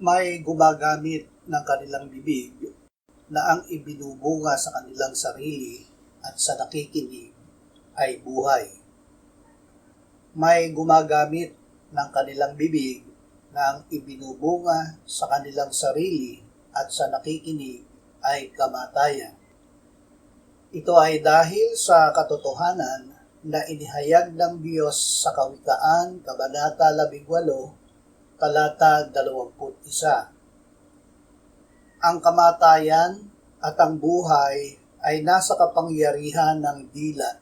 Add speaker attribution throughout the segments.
Speaker 1: may gumagamit ng kanilang bibig na ang ibinubunga sa kanilang sarili at sa nakikinig ay buhay. May gumagamit ng kanilang bibig na ang ibinubunga sa kanilang sarili at sa nakikinig ay kamatayan. Ito ay dahil sa katotohanan na inihayag ng Diyos sa Kawikaan, Kabanata 18, Talata 21. Ang kamatayan at ang buhay ay nasa kapangyarihan ng dila,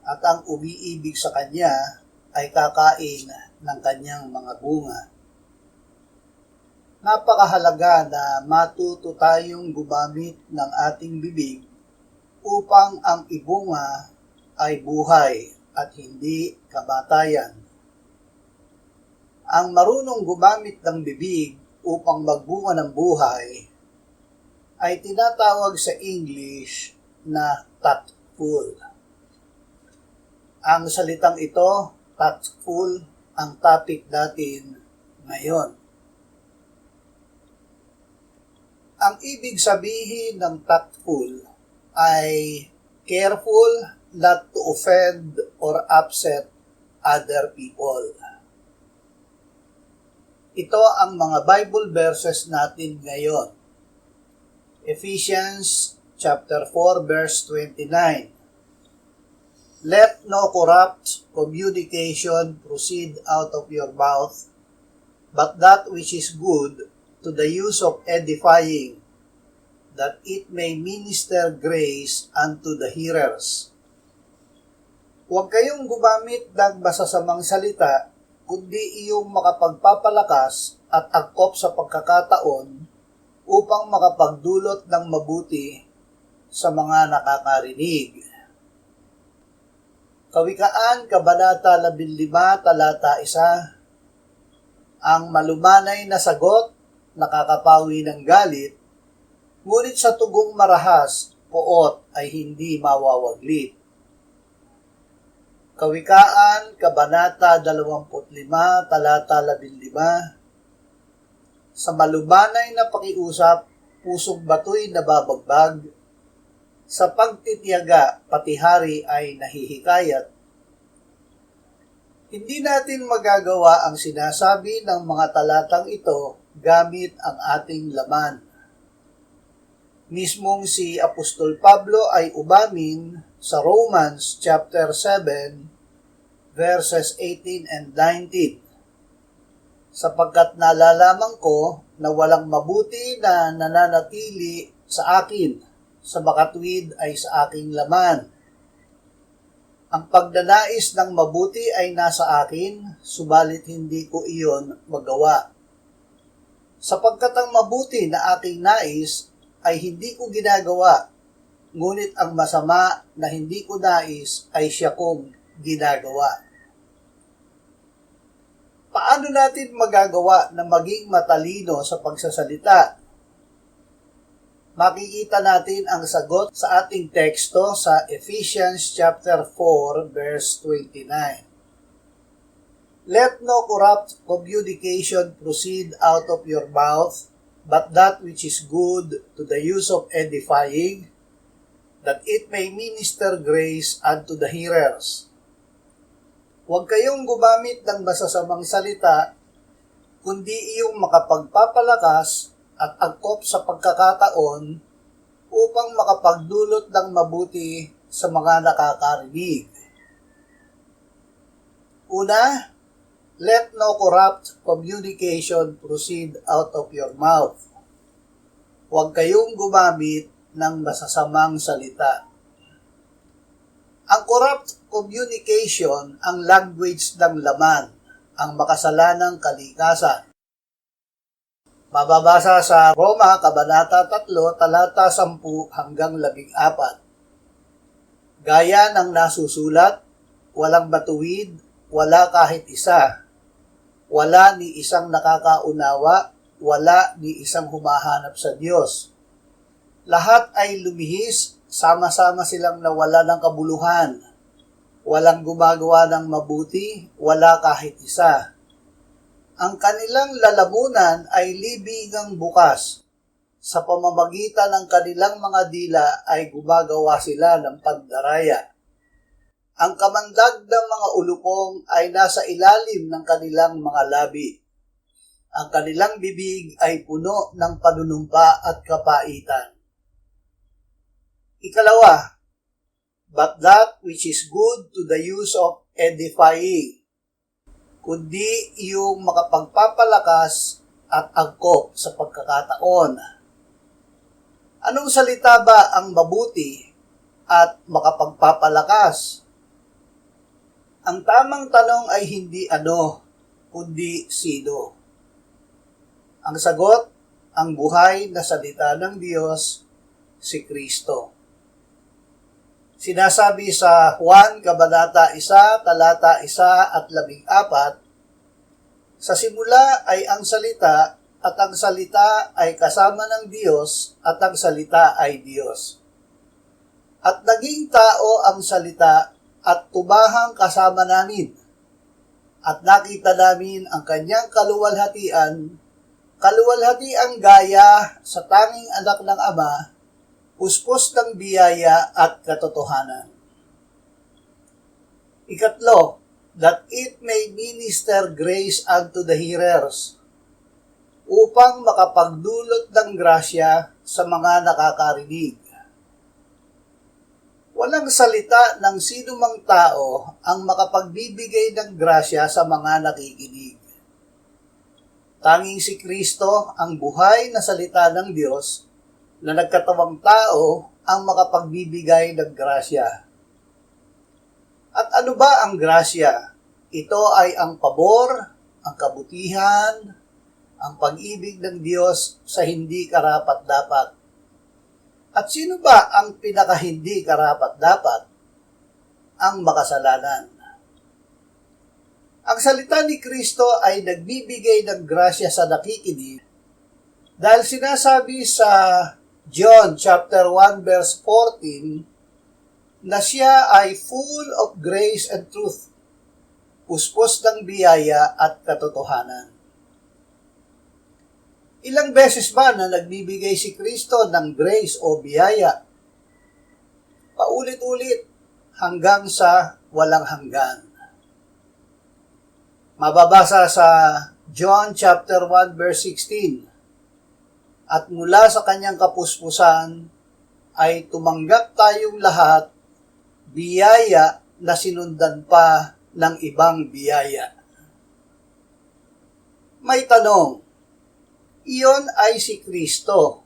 Speaker 1: at ang umiibig sa Kanya ay kakain ng Kanyang mga bunga. Napakahalaga na matuto tayong gumamit ng ating bibig upang ang ibunga ay buhay at hindi kamatayan. Ang marunong gumamit ng bibig upang magbunga ng buhay ay tinatawag sa English na tactful. Ang salitang ito, tactful, ang topic natin ngayon. Ang ibig sabihin ng tactful ay careful not to offend or upset other people. Ito ang mga Bible verses natin ngayon. Ephesians chapter 4 verse 29. Let no corrupt communication proceed out of your mouth, but that which is good to the use of edifying, that it may minister grace unto the hearers. Huwag kayong gumamit ng masasamang salita, kundi iyong makapagpapalakas at angkop sa pagkakataon upang makapagdulot ng mabuti sa mga nakakarinig. Kawikaan, Kabanata 15, Talata 1. Ang malumanay na sagot, nakakapawi ng galit, ngunit sa tugong marahas, poot ay hindi mawawaglit. Kawikaan, Kabanata 25, Talata 15. Sa malumanay na pakiusap, pusong bato'y nababagbag, sa pagtitiyaga, pati hari ay nahihikayat. Hindi natin magagawa ang sinasabi ng mga talatang ito gamit ang ating laman. Mismong si Apostol Pablo ay umamin sa Romans chapter 7 verses 18 and 19. Sapagkat nalalaman ko na walang mabuti na nananatili sa akin, sa makatwid ay sa aking laman. Ang pagnanais ng mabuti ay nasa akin, subalit hindi ko iyon magawa. Sapagkat ang mabuti na aking nais ay hindi ko ginagawa, ngunit ang masama na hindi ko nais ay siya kong ginagawa. Paano natin magagawa na maging matalino sa pagsasalita? Makikita natin ang sagot sa ating teksto sa Ephesians chapter 4 verse 29. Let no corrupt communication proceed out of your mouth, but that which is good to the use of edifying, that it may minister grace unto the hearers. Huwag kayong gumamit ng masasamang salita, kundi iyong makapagpapalakas at angkop sa pagkakataon upang makapagdulot ng mabuti sa mga nakakarinig. Una, let no corrupt communication proceed out of your mouth. Huwag kayong gumamit ng masasamang salita. Ang corrupt communication ang language ng laman, ang makasalanang kalikasan. Mababasa sa Roma, Kabanata 3, Talata 10 hanggang 14. Gaya ng nasusulat, walang matuwid, wala kahit isa. Wala ni isang nakakaunawa, wala ni isang humahanap sa Diyos. Lahat ay lumihis, sama-sama silang nawala ng kabuluhan. Walang gumagawa ng mabuti, wala kahit isa. Ang kanilang lalamunan ay libigang bukas. Sa pamamagitan ng kanilang mga dila ay gumagawa sila ng pandaraya. Ang kamandag ng mga ulupong ay nasa ilalim ng kanilang mga labi. Ang kanilang bibig ay puno ng panunumpa at kapaitan. Ikalawa, but that which is good to the use of edifying, kundi yung makapagpapalakas at angkop sa pagkakataon. Anong salita ba ang mabuti at makapagpapalakas? Ang tamang tanong ay hindi ano, kundi sino. Ang sagot, ang buhay na salita ng Diyos, si Kristo. Sinasabi sa Juan, Kabanata 1, Talata 1 at 14, sa simula ay ang salita, at ang salita ay kasama ng Diyos, at ang salita ay Diyos. At naging tao ang salita, at tumahang kasama namin. At nakita namin ang kanyang kaluwalhatiang gaya sa tanging anak ng Ama, puspos ng biyaya at katotohanan. Ikatlo, that it may minister grace unto the hearers, upang makapagdulot ng grasya sa mga nakakarinig. Walang salita ng sinumang tao ang makapagbibigay ng grasya sa mga nakikinig. Tanging si Kristo, ang buhay na salita ng Diyos, na nagkatawang tao ang makapagbibigay ng grasya. At ano ba ang grasya? Ito ay ang pabor, ang kabutihan, ang pag-ibig ng Diyos sa hindi karapat-dapat. At sino ba ang pinaka-hindi karapat-dapat? Ang makasalanan. Ang salita ni Kristo ay nagbibigay ng grasya sa nakikinig dahil sinasabi sa John chapter 1 verse 14 na siya ay full of grace and truth, puspos ng biyaya at katotohanan. Ilang beses ba na nagbibigay si Kristo ng grace o biyaya? Paulit-ulit hanggang sa walang hanggan. Mababasa sa John chapter 1 verse 16. At mula sa kanyang kapuspusan ay tumanggap tayong lahat biyaya na sinundan pa ng ibang biyaya. May tanong, iyon ay si Kristo.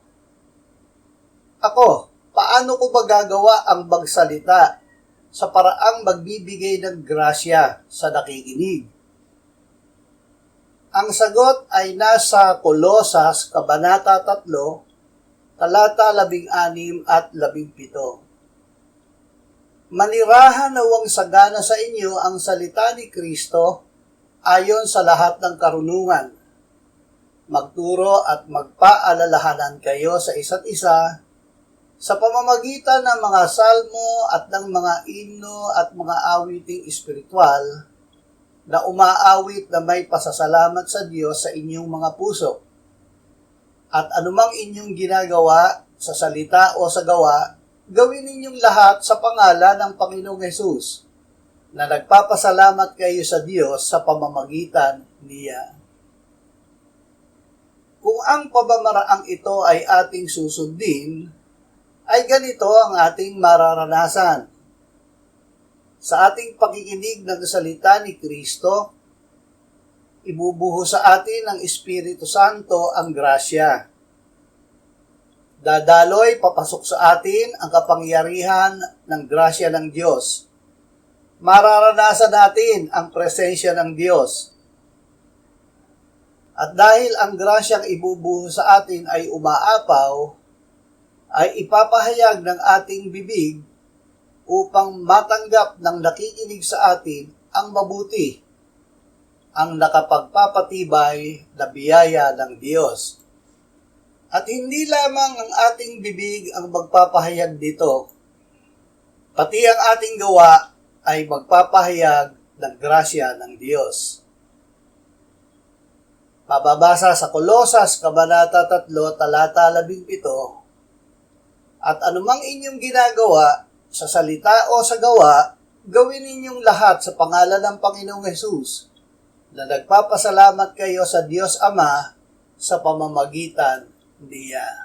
Speaker 1: Ako, paano ko magagawa ang magsalita sa paraang magbibigay ng grasya sa nakikinig? Ang sagot ay nasa Kolosas, Kabanata 3, Talata 16 at 17. Manirahan nawang sagana sa inyo ang salita ni Kristo ayon sa lahat ng karunungan. Magturo at magpaalalahanan kayo sa isa't isa sa pamamagitan ng mga salmo at ng mga himno at mga awiting espiritual na umaawit na may pasasalamat sa Diyos sa inyong mga puso. At anumang inyong ginagawa sa salita o sa gawa, gawin ninyong lahat sa pangalan ng Panginoong Hesus, na nagpapasalamat kayo sa Diyos sa pamamagitan niya. Kung ang pabamaraang ito ay ating susundin, ay ganito ang ating mararanasan. Sa ating pakikinig ng salita ni Kristo, ibubuhos sa atin ng Espiritu Santo ang grasya. Dadaloy papasok sa atin ang kapangyarihan ng grasya ng Diyos. Mararanasan natin ang presensya ng Diyos. At dahil ang grasyang ibubuhos sa atin ay umaapaw, ay ipapahayag ng ating bibig upang matanggap ng nakikinig sa atin ang mabuti, ang nakapagpapatibay na biyaya ng Diyos. At hindi lamang ang ating bibig ang magpapahayag dito, pati ang ating gawa ay magpapahayag ng grasya ng Diyos. Mababasa sa Kolosas, Kabanata 3, Talata 17, at anumang inyong ginagawa, sa salita o sa gawa, gawin ninyong lahat sa pangalan ng Panginoong Hesus, na nagpapasalamat kayo sa Diyos Ama sa pamamagitan niya.